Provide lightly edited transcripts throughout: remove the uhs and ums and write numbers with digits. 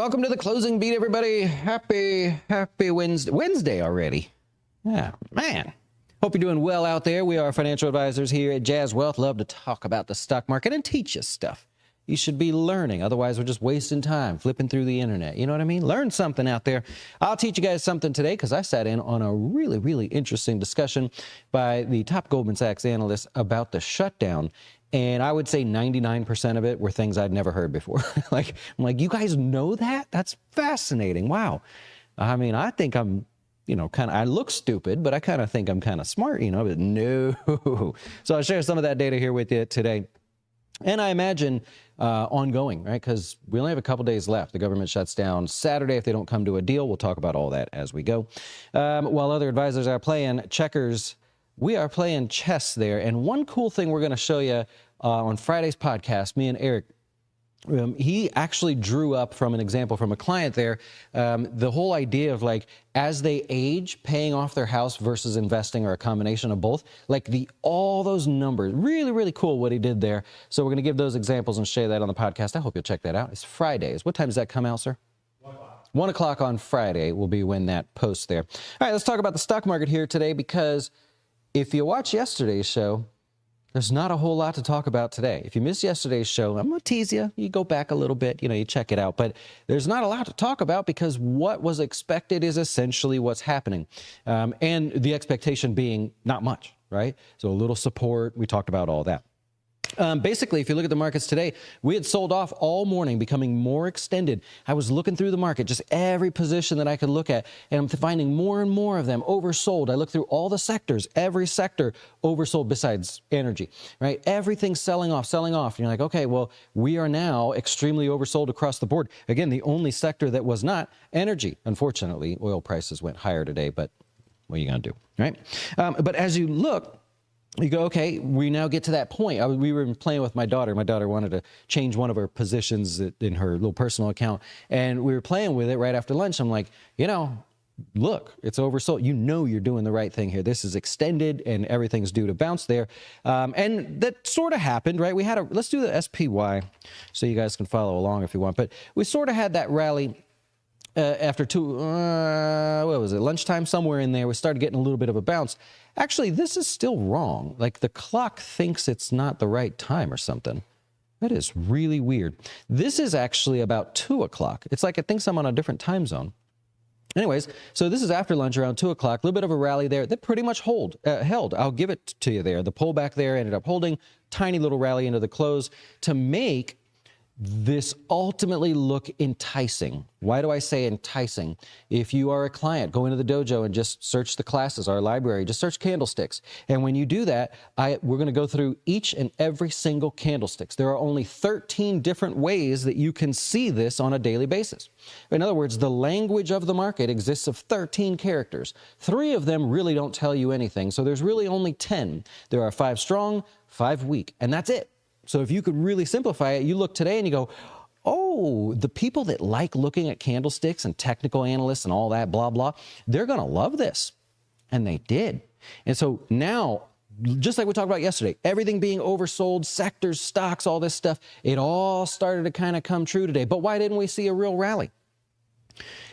Welcome to the closing beat, everybody. Happy Wednesday already. Yeah, man. Hope you're doing well out there. We are financial advisors here at Jazz Wealth. Love to talk about the stock market and teach you stuff you should be learning. Otherwise, we're just wasting time flipping through the internet. You know what I mean? Learn something out there. I'll teach you guys something today because I sat in on a really, really interesting discussion by the top Goldman Sachs analyst about the shutdown. And I would say 99% of it were things I'd never heard before. I'm like, you guys know that? That's fascinating. Wow. I mean, I think I'm, I look stupid, but I kind of think I'm kind of smart, but no. So I'll share some of that data here with you today. And I imagine ongoing, right? Because we only have a couple days left. The government shuts down Saturday if they don't come to a deal. We'll talk about all that as we go. While other advisors are playing checkers, we are playing chess there. And one cool thing we're going to show you on Friday's podcast, me and Eric, he actually drew up from an example from a client there, the whole idea of as they age, paying off their house versus investing or a combination of both, all those numbers. Really, really cool what he did there. So we're going to give those examples and share that on the podcast. I hope you'll check that out. It's Fridays. What time does that come out, sir? 1 o'clock on Friday will be when that posts there. All right, let's talk about the stock market here today, because if you watch yesterday's show, there's not a whole lot to talk about today. If you missed yesterday's show, I'm going to tease you. You go back a little bit, you check it out. But there's not a lot to talk about because what was expected is essentially what's happening. And the expectation being not much, right? So a little support. We talked about all that. Basically, if you look at the markets today, we had sold off all morning, becoming more extended. I was looking through the market, just every position that I could look at, and I'm finding more and more of them oversold. I look through all the sectors, every sector oversold besides energy, right? Everything's selling off. And you're like, okay, well, we are now extremely oversold across the board. Again, the only sector that was not energy. Unfortunately, oil prices went higher today, but what are you going to do, right? But as you look, you go, okay, we now get to that point. We were playing with my daughter. My daughter wanted to change one of her positions in her little personal account, and we were playing with it right after lunch. I'm like, look, it's oversold. You're doing the right thing here. This is extended, and everything's due to bounce there. And that sort of happened, right? Let's do the SPY so you guys can follow along if you want. But we sort of had that rally after lunchtime, somewhere in there. We started getting a little bit of a bounce. Actually, this is still wrong. The clock thinks it's not the right time or something. That is really weird. This is actually about 2 o'clock. It's like it thinks I'm on a different time zone. Anyways, so this is after lunch around 2 o'clock. A little bit of a rally there that pretty much held. I'll give it to you there. The pullback there ended up holding. Tiny little rally into the close to make this ultimately look enticing. Why do I say enticing? If you are a client, go into the dojo and just search the classes, our library, just search candlesticks. And when you do that, we're going to go through each and every single candlesticks. There are only 13 different ways that you can see this on a daily basis. In other words, the language of the market exists of 13 characters. 3 of them really don't tell you anything. So there's really only 10. There are 5 strong, 5 weak, and that's it. So if you could really simplify it, you look today and you go, oh, the people that like looking at candlesticks and technical analysts and all that, blah, blah, they're going to love this. And they did. And so now, just like we talked about yesterday, everything being oversold, sectors, stocks, all this stuff, it all started to kind of come true today. But why didn't we see a real rally?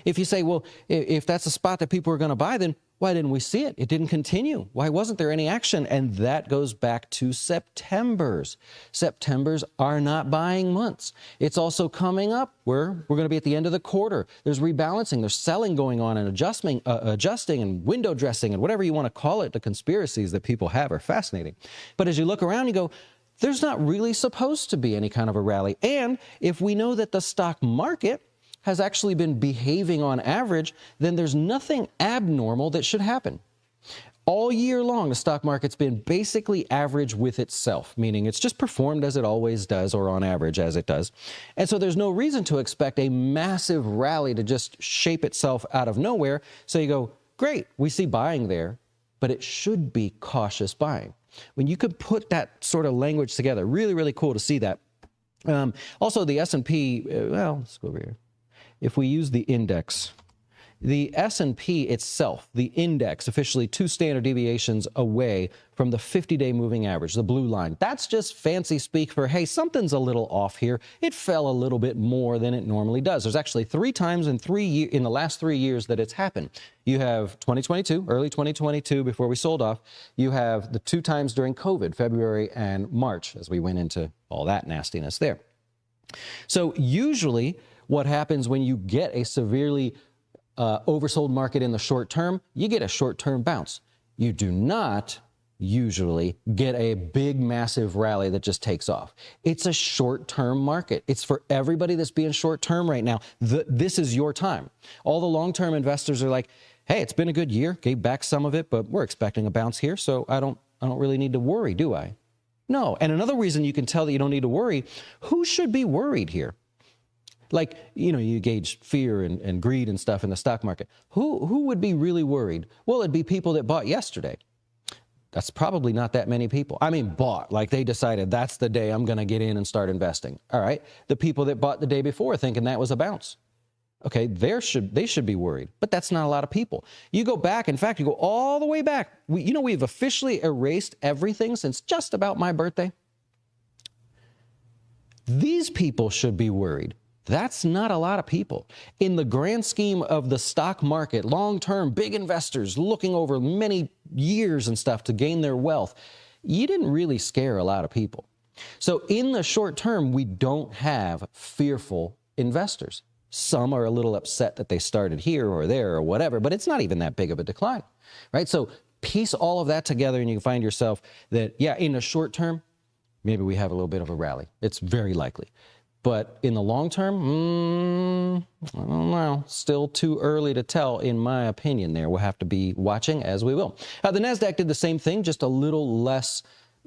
If you say, well, if that's a spot that people are going to buy, then why didn't we see it? It didn't continue. Why wasn't there any action? And that goes back to Septembers. Septembers are not buying months. It's also coming up where we're going to be at the end of the quarter. There's rebalancing. There's selling going on and adjusting and window dressing and whatever you want to call it. The conspiracies that people have are fascinating. But as you look around, you go, there's not really supposed to be any kind of a rally. And if we know that the stock market has actually been behaving on average, then there's nothing abnormal that should happen. All year long, the stock market's been basically average with itself, meaning it's just performed as it always does, or on average as it does. And so there's no reason to expect a massive rally to just shape itself out of nowhere. So you go, great, we see buying there, but it should be cautious buying. When you could put that sort of language together, really, really cool to see that. Also, the S&P, let's go over here. If we use the index, The S&P itself, the index, officially 2 standard deviations away from the 50-day moving average, the blue line. That's just fancy speak for, hey, something's a little off here. It fell a little bit more than it normally does. There's actually 3 times in the last 3 years that it's happened. You have 2022, early 2022, before we sold off. You have the 2 times during COVID, February and March, as we went into all that nastiness there. So usually what happens when you get a severely oversold market in the short term, you get a short-term bounce. You do not usually get a big, massive rally that just takes off. It's a short-term market. It's for everybody that's being short-term right now. This is your time. All the long-term investors are like, hey, it's been a good year, gave back some of it, but we're expecting a bounce here, so I don't really need to worry, do I? No. And another reason you can tell that you don't need to worry, who should be worried here? Like, you gauge fear and greed and stuff in the stock market. Who would be really worried? Well, it'd be people that bought yesterday. That's probably not that many people. I mean, bought, like they decided that's the day I'm going to get in and start investing. All right. The people that bought the day before thinking that was a bounce. Okay, they should be worried, but that's not a lot of people. You go back, in fact, you go all the way back. We've officially erased everything since just about my birthday. These people should be worried. That's not a lot of people. In the grand scheme of the stock market, long-term, big investors looking over many years and stuff to gain their wealth, you didn't really scare a lot of people. So in the short term, we don't have fearful investors. Some are a little upset that they started here or there or whatever, but it's not even that big of a decline, right? So piece all of that together and you find yourself that, yeah, in the short term, maybe we have a little bit of a rally. It's very likely. But in the long term, I don't know. Still too early to tell, in my opinion there. We'll have to be watching as we will. The NASDAQ did the same thing, just a little less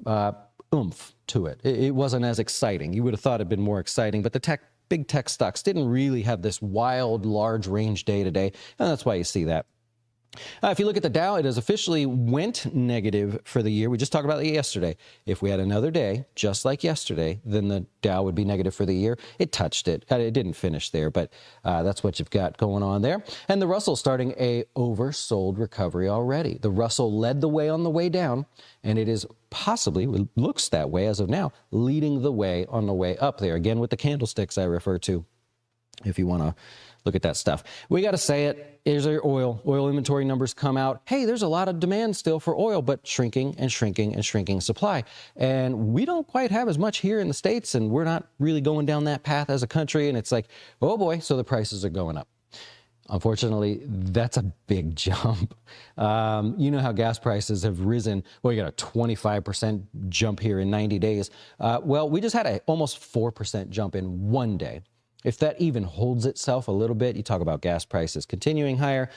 oomph to it. It wasn't as exciting. You would have thought it'd been more exciting, but the big tech stocks didn't really have this wild, large range day to day, and that's why you see that. If you look at the Dow, it has officially went negative for the year. We just talked about it yesterday. If we had another day, just like yesterday, then the Dow would be negative for the year. It touched it. It didn't finish there, but that's what you've got going on there. And the Russell starting a oversold recovery already. The Russell led the way on the way down, and it is possibly, it looks that way as of now, leading the way on the way up there. Again, with the candlesticks I refer to, if you want to look at that stuff. We got to say it. Here's our oil. Oil inventory numbers come out. Hey, there's a lot of demand still for oil, but shrinking and shrinking and shrinking supply. And we don't quite have as much here in the States, and we're not really going down that path as a country. And it's like, oh boy, so the prices are going up. Unfortunately, that's a big jump. You know how gas prices have risen. Well, you got a 25% jump here in 90 days. Well, we just had an almost 4% jump in one day. If that even holds itself a little bit, you talk about gas prices continuing higher.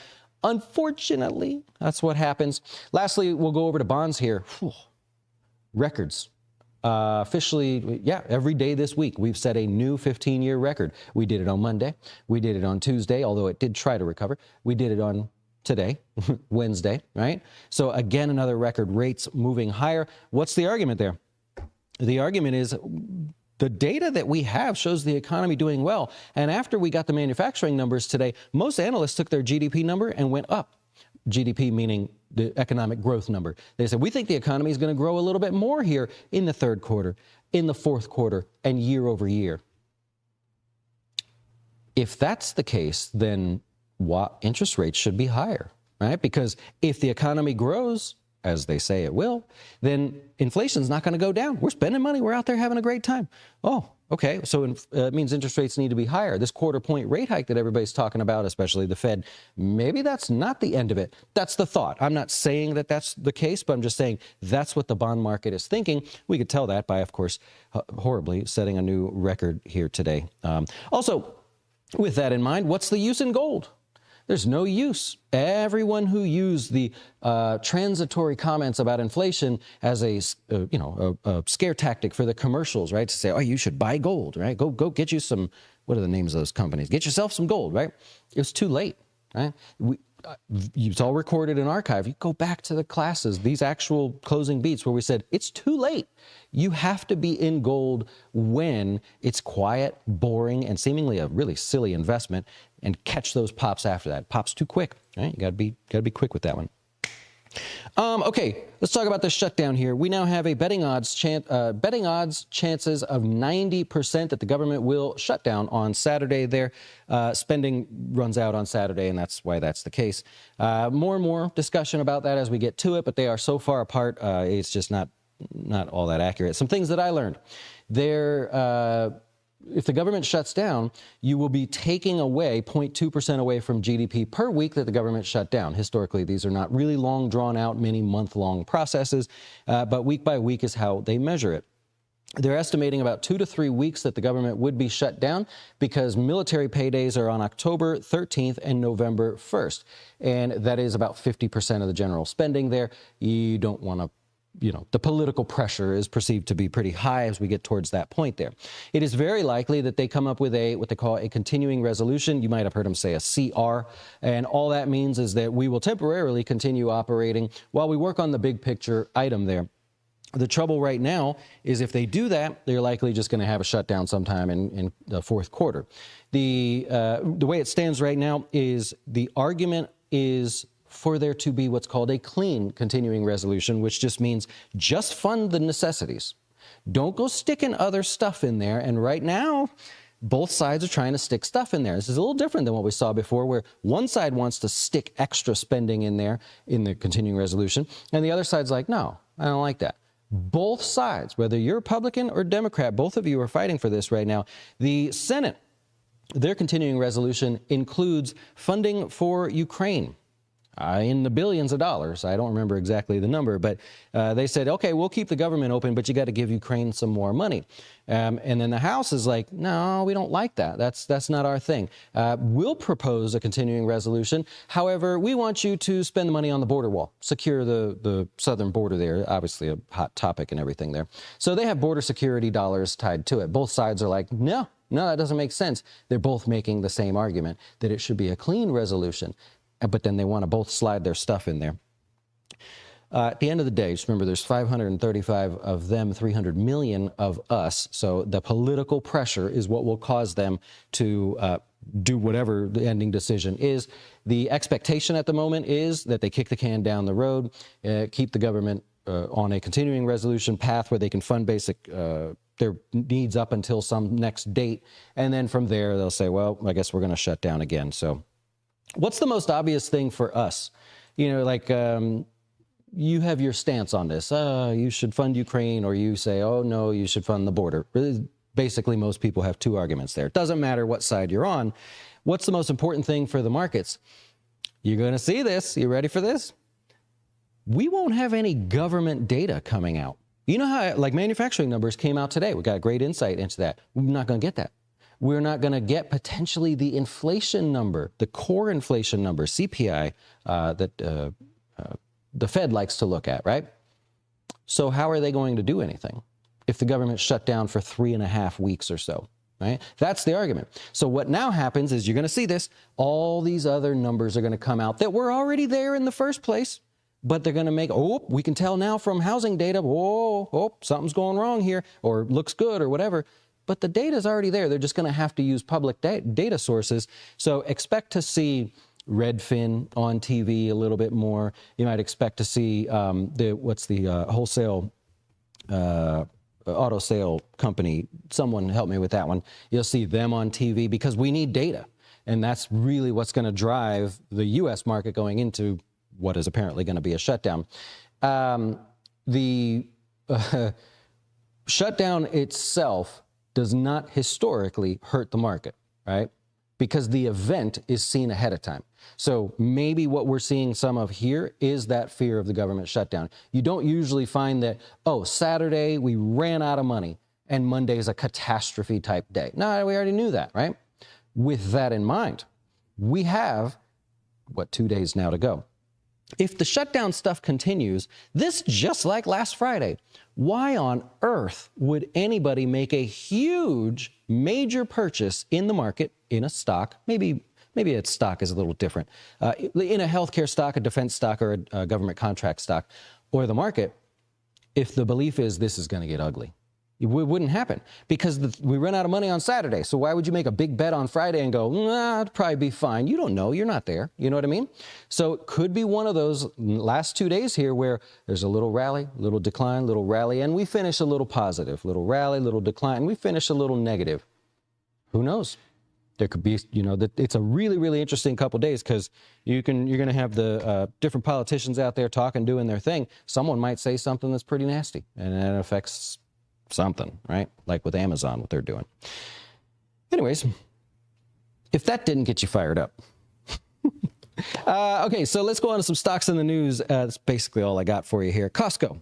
Unfortunately, that's what happens. Lastly, we'll go over to bonds here. Whew. Records. Officially, yeah, every day this week, we've set a new 15-year record. We did it on Monday. We did it on Tuesday, although it did try to recover. We did it on today, Wednesday, right? So again, another record, rates moving higher. What's the argument there? The argument is the data that we have shows the economy doing well. And after we got the manufacturing numbers today, most analysts took their GDP number and went up. GDP meaning the economic growth number. They said, we think the economy is going to grow a little bit more here in the third quarter, in the fourth quarter, and year over year. If that's the case, then interest rates should be higher, right? Because if the economy grows, as they say it will, then inflation's not going to go down. We're spending money. We're out there having a great time. Oh, okay. So it means interest rates need to be higher. This quarter-point rate hike that everybody's talking about, especially the Fed, maybe that's not the end of it. That's the thought. I'm not saying that that's the case, but I'm just saying that's what the bond market is thinking. We could tell that by, of course, horribly setting a new record here today. Also, with that in mind, what's the use in gold? There's no use. Everyone who used the transitory comments about inflation as a scare tactic for the commercials, right? To say, oh, you should buy gold, right? Go get you some, what are the names of those companies? Get yourself some gold, right? It was too late, right? it's all recorded in archive. You go back to the classes, these actual closing beats where we said, it's too late. You have to be in gold when it's quiet, boring, and seemingly a really silly investment, and catch those pops after that. Pops too quick, right? You gotta be quick with that one. Okay, let's talk about the shutdown here. We now have a betting odds chances of 90% that the government will shut down on Saturday. Their spending runs out on Saturday, and that's why that's the case. More and more discussion about that as we get to it, but they are so far apart, it's just not all that accurate. Some things that I learned. If the government shuts down, you will be taking away 0.2% away from GDP per week that the government shut down. Historically, these are not really long, drawn-out, many month-long processes, but week by week is how they measure it. They're estimating about 2 to 3 weeks that the government would be shut down because military paydays are on October 13th and November 1st, and that is about 50% of the general spending there. You don't want to the political pressure is perceived to be pretty high as we get towards that point there. It is very likely that they come up with what they call a continuing resolution. You might have heard them say a CR. And all that means is that we will temporarily continue operating while we work on the big picture item there. The trouble right now is if they do that, they're likely just going to have a shutdown sometime in the fourth quarter. The way it stands right now is the argument is for there to be what's called a clean continuing resolution, which just means just fund the necessities. Don't go sticking other stuff in there. And right now, both sides are trying to stick stuff in there. This is a little different than what we saw before, where one side wants to stick extra spending in there in the continuing resolution, and the other side's like, no, I don't like that. Both sides, whether you're Republican or Democrat, both of you are fighting for this right now. The Senate, their continuing resolution includes funding for Ukraine. In the billions of dollars. I don't remember exactly the number, but they said, okay, we'll keep the government open, but you got to give Ukraine some more money. And then the House is like, no, we don't like that. That's not our thing. We'll propose a continuing resolution. However, we want you to spend the money on the border wall, secure the southern border there, obviously a hot topic and everything there. So they have border security dollars tied to it. Both sides are like, no, that doesn't make sense. They're both making the same argument that it should be a clean resolution. But then they want to both slide their stuff in there. At the end of the day, just remember there's 535 of them, 300 million of us. So the political pressure is what will cause them to do whatever the ending decision is. The expectation at the moment is that they kick the can down the road, keep the government on a continuing resolution path where they can fund basic their needs up until some next date. And then from there, they'll say, well, I guess we're going to shut down again. So what's the most obvious thing for us? You have your stance on this. You should fund Ukraine, or you say, oh, no, you should fund the border. Basically, most people have two arguments there. It doesn't matter what side you're on. What's the most important thing for the markets? You're going to see this. You ready for this? We won't have any government data coming out. You know how, manufacturing numbers came out today. We got great insight into that. We're not going to get that. We're not going to get potentially the inflation number, the core inflation number, CPI, that the Fed likes to look at, right? So how are they going to do anything if the government shut down for 3.5 weeks or so, right? That's the argument. So what now happens is you're going to see this. All these other numbers are going to come out that were already there in the first place, but they're going to make, we can tell now from housing data, something's going wrong here, or looks good or whatever. But the data is already there. They're just going to have to use public data sources. So expect to see Redfin on TV a little bit more. You might expect to see wholesale auto sale company. Someone help me with that one. You'll see them on TV because we need data. And that's really what's going to drive the U.S. market going into what is apparently going to be a shutdown. The shutdown itself does not historically hurt the market, right? Because the event is seen ahead of time. So maybe what we're seeing some of here is that fear of the government shutdown. You don't usually find that, Saturday we ran out of money and Monday's a catastrophe type day. No, we already knew that, right? With that in mind, we have, 2 days now to go. If the shutdown stuff continues, this just like last Friday, why on earth would anybody make a huge, major purchase in the market, in a stock, maybe maybe its stock is a little different. In a healthcare stock, a defense stock, or a government contract stock, or the market, if the belief is this is going to get ugly, it wouldn't happen because we run out of money on Saturday. So why would you make a big bet on Friday and go, nah, it'd probably be fine? You don't know. You're not there. You know what I mean? So it could be one of those last 2 days here where there's a little rally, little decline, little rally, and we finish a little positive, little rally, little decline, and we finish a little negative. Who knows? There could be, it's a really, really interesting couple of days because you're going to have the different politicians out there talking, doing their thing. Someone might say something that's pretty nasty, and it affects something, right? Like with Amazon, what they're doing. Anyways, if that didn't get you fired up. Okay, so let's go on to some stocks in the news. That's basically all I got for you here. Costco.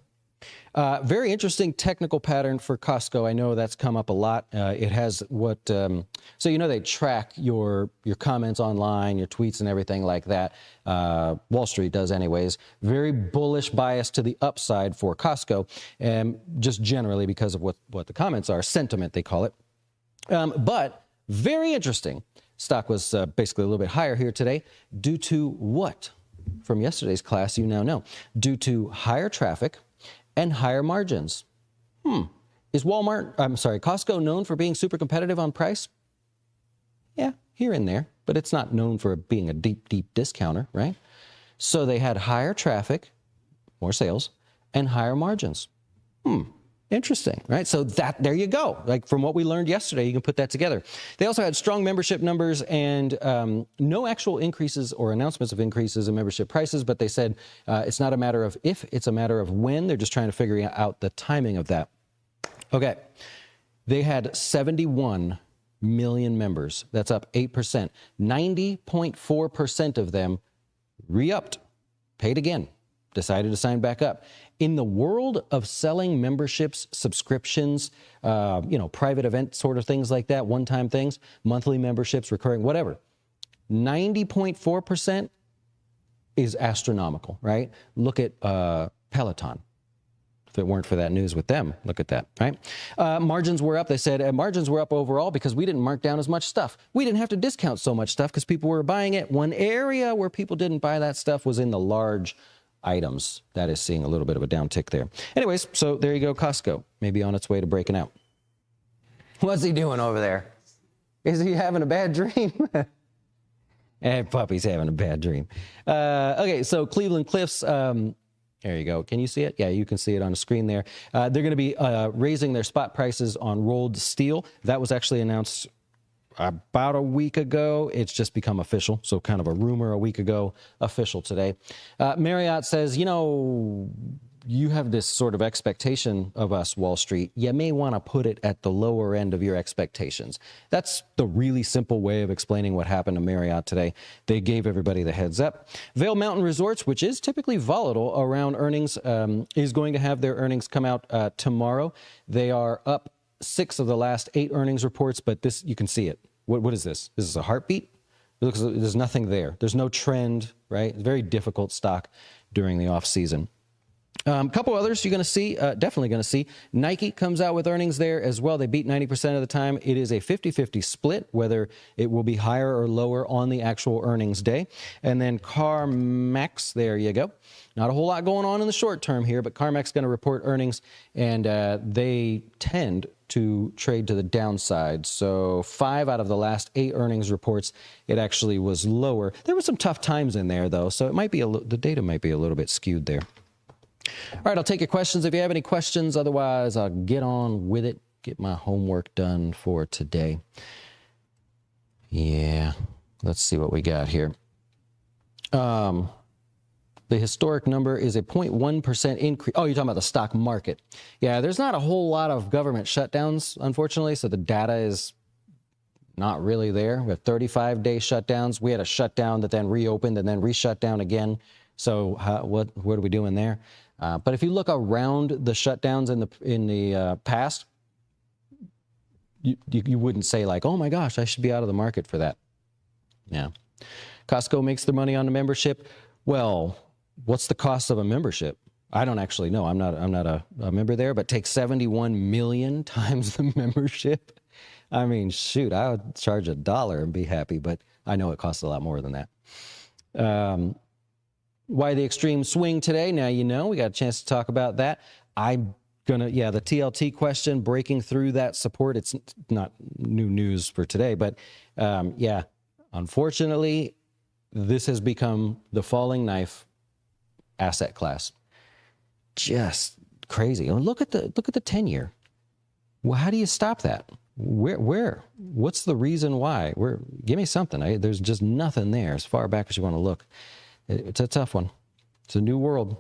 Very interesting technical pattern for Costco. I know that's come up a lot. It has what, so they track your comments online, your tweets and everything like that. Wall Street does anyways. Very bullish bias to the upside for Costco, just generally because of what the comments are, sentiment they call it. But very interesting. Stock was basically a little bit higher here today due to what? From yesterday's class, you now know. Due to higher traffic and higher margins. Is Costco known for being super competitive on price? Yeah, here and there, but it's not known for being a deep, deep discounter, right? So they had higher traffic, more sales, and higher margins. Interesting, right? So there you go. Like from what we learned yesterday, you can put that together. They also had strong membership numbers and no actual increases or announcements of increases in membership prices, but they said it's not a matter of if, it's a matter of when. They're just trying to figure out the timing of that. Okay. They had 71 million members. That's up 8%. 90.4% of them re-upped, paid again, decided to sign back up. In the world of selling memberships, subscriptions, private event sort of things like that, one-time things, monthly memberships, recurring, whatever, 90.4% is astronomical, right? Look at Peloton. If it weren't for that news with them, look at that, right? Margins were up. They said margins were up overall because we didn't mark down as much stuff. We didn't have to discount so much stuff because people were buying it. One area where people didn't buy that stuff was in the large items. That is seeing a little bit of a downtick there. Anyways, so there you go, Costco. Maybe on its way to breaking out. What's he doing over there? Is he having a bad dream? Puppy's having a bad dream. Okay, so Cleveland Cliffs, there you go. Can you see it? Yeah, you can see it on the screen there. They're going to be raising their spot prices on rolled steel. That was actually announced about a week ago. It's just become official. So kind of a rumor a week ago, official today. Marriott says, you have this sort of expectation of us, Wall Street. You may want to put it at the lower end of your expectations. That's the really simple way of explaining what happened to Marriott today. They gave everybody the heads up. Vail Mountain Resorts, which is typically volatile around earnings, is going to have their earnings come out tomorrow. They are up 6 of the last 8 earnings reports, but this, you can see it. What is this? This is a heartbeat? It looks like there's nothing there. There's no trend, right? It's a very difficult stock during the off season. A couple others you're going to see, definitely going to see. Nike comes out with earnings there as well. They beat 90% of the time. It is a 50-50 split, whether it will be higher or lower on the actual earnings day. And then CarMax, there you go. Not a whole lot going on in the short term here, but CarMax is going to report earnings, and they tend to trade to the downside. So 5 out of the last 8 earnings reports, it actually was lower. There were some tough times in there, though, so it might be the data might be a little bit skewed there. All right, I'll take your questions if you have any questions. Otherwise, I'll get on with it, get my homework done for today. Yeah, let's see what we got here. The historic number is a 0.1% increase. Oh, you're talking about the stock market. Yeah, there's not a whole lot of government shutdowns, unfortunately, so the data is not really there. We have 35-day shutdowns. We had a shutdown that then reopened and then re-shut down again. So what are we doing there? But if you look around the shutdowns in the past, you wouldn't say like, oh my gosh, I should be out of the market for that. Yeah. Costco makes their money on the membership. Well, what's the cost of a membership? I don't actually know. I'm not a member there, but take 71 million times the membership. I mean, shoot, I would charge $1 and be happy, but I know it costs a lot more than that. Why the extreme swing today? Now, you know, we got a chance to talk about that. I'm going to, the TLT question, breaking through that support. It's not new news for today, but unfortunately, this has become the falling knife asset class. Just crazy. Look at the 10-year. Well, how do you stop that? Where? What's the reason why? Give me something. There's just nothing there as far back as you want to look. It's a tough one. It's a new world.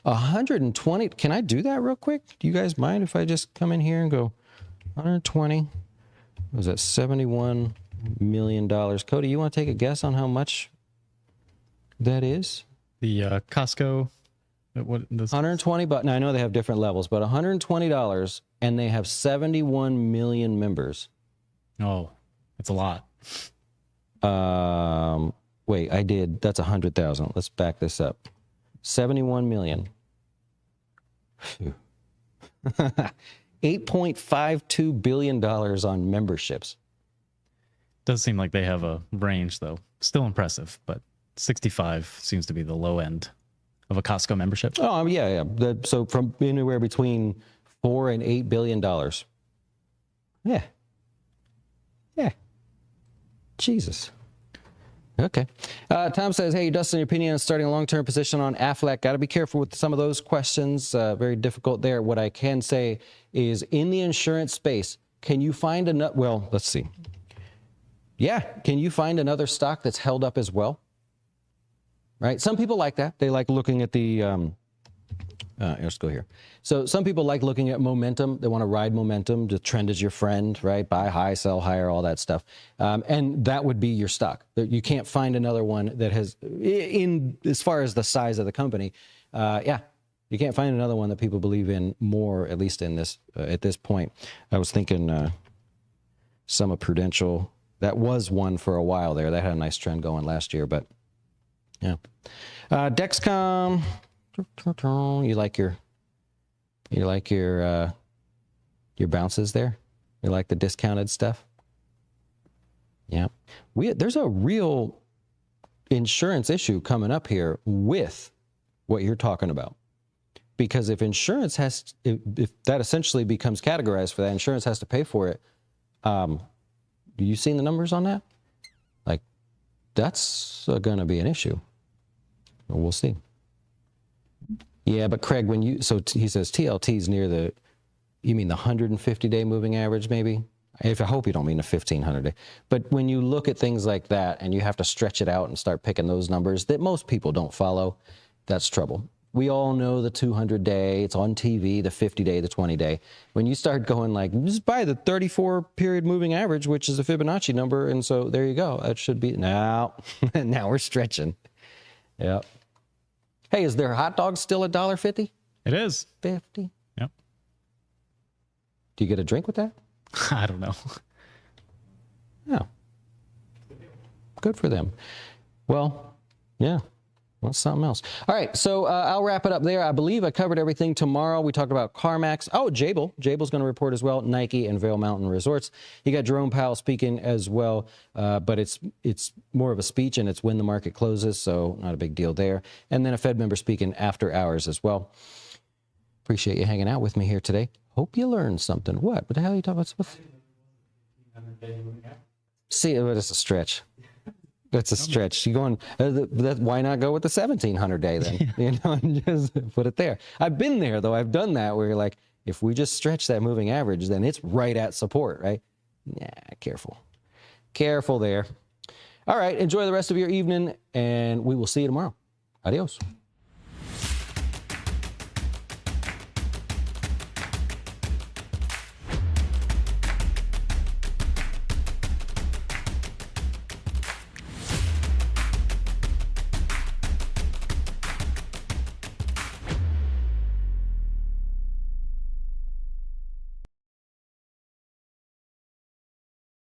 120. Can I do that real quick? Do you guys mind if I just come in here and go 120? What was that? $71 million. Cody, you want to take a guess on how much that is? The Costco. What? 120 bucks. Now I know they have different levels, but $120, and they have 71 million members. Oh, that's a lot. Wait, that's 100,000. Let's back this up. 71 million. $8.52 billion on memberships. Does seem like they have a range, though. Still impressive, but 65 seems to be the low end of a Costco membership. Oh, yeah. So from anywhere between $4 and $8 billion. Yeah. Jesus. Okay. Tom says, hey, Dustin, your opinion on starting a long-term position on Aflac. Got to be careful with some of those questions. Very difficult there. What I can say is in the insurance space, can you find another, well, let's see. Yeah. Can you find another stock that's held up as well? Right? Some people like that. They like looking at the, let's go here. So some people like looking at momentum. They want to ride momentum. The trend is your friend, right? Buy high, sell higher, all that stuff. And that would be your stock. You can't find another one that has, as far as the size of the company, you can't find another one that people believe in more, at least in this, at this point. I was thinking some of Prudential, that was one for a while there. That had a nice trend going last year, but yeah. Dexcom, you like your bounces there? You like the discounted stuff? Yeah. There's a real insurance issue coming up here with what you're talking about. Because if insurance if that essentially becomes categorized for that, insurance has to pay for it. You seen the numbers on that? Like, that's going to be an issue. We'll see. Yeah, but Craig, he says TLT's near you mean the 150-day moving average, maybe? I hope you don't mean the 1,500-day. But when you look at things like that and you have to stretch it out and start picking those numbers that most people don't follow, that's trouble. We all know the 200-day, it's on TV, the 50-day, the 20-day. When you start going like, just buy the 34-period moving average, which is a Fibonacci number, and so there you go. That should be, now we're stretching. Yep. Hey, is their hot dog still $1.50? It is. 50. Yep. Do you get a drink with that? I don't know. No. Good for them. Well, yeah. Well, something else. All right, so I'll wrap it up there. I believe I covered everything tomorrow. We talked about CarMax. Oh, Jabil. Jabil's going to report as well. Nike and Vail Mountain Resorts. You got Jerome Powell speaking as well, but it's more of a speech, and it's when the market closes, so not a big deal there. And then a Fed member speaking after hours as well. Appreciate you hanging out with me here today. Hope you learned something. What the hell are you talking about? See, it's a stretch. That's a stretch. You're going, why not go with the 1,700-day then? You know, and just put it there. I've been there, though. I've done that where you're like, if we just stretch that moving average, then it's right at support, right? Nah, careful. Careful there. All right, enjoy the rest of your evening, and we will see you tomorrow. Adios.